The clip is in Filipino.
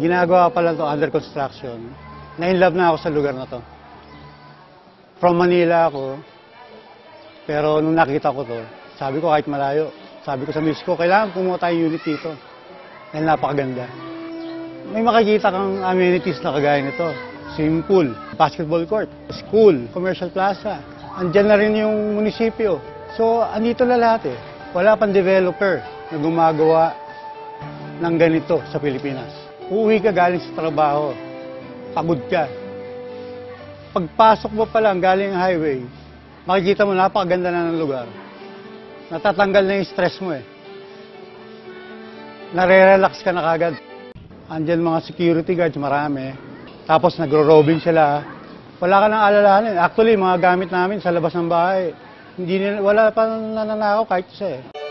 ginagawa pa lang to under construction. Na-inlove na ako sa lugar na to. From Manila ako, pero nung nakita ko to, sabi ko kahit malayo, sabi ko sa miss ko, kailangan kumuha tayong unit dito. Dahil napakaganda. May makikita kang amenities na kagaya nito. Swimming pool, basketball court, school, commercial plaza. Andyan na rin yung munisipyo. So, andito na lahat eh. Wala pang developer na gumagawa ng ganito sa Pilipinas. Uuwi ka galing sa trabaho, pagod ka. Pagpasok mo pa lang galing highway, makikita mo napakaganda na ng lugar. Natatanggal na yung stress mo eh. Nare-relax ka na kagad. Andyan mga security guards, marami. Tapos nagro-robing sila. Wala ka nang alalahanin. Actually, mga gamit namin sa labas ng bahay, wala pa nananakaw kahit isa eh.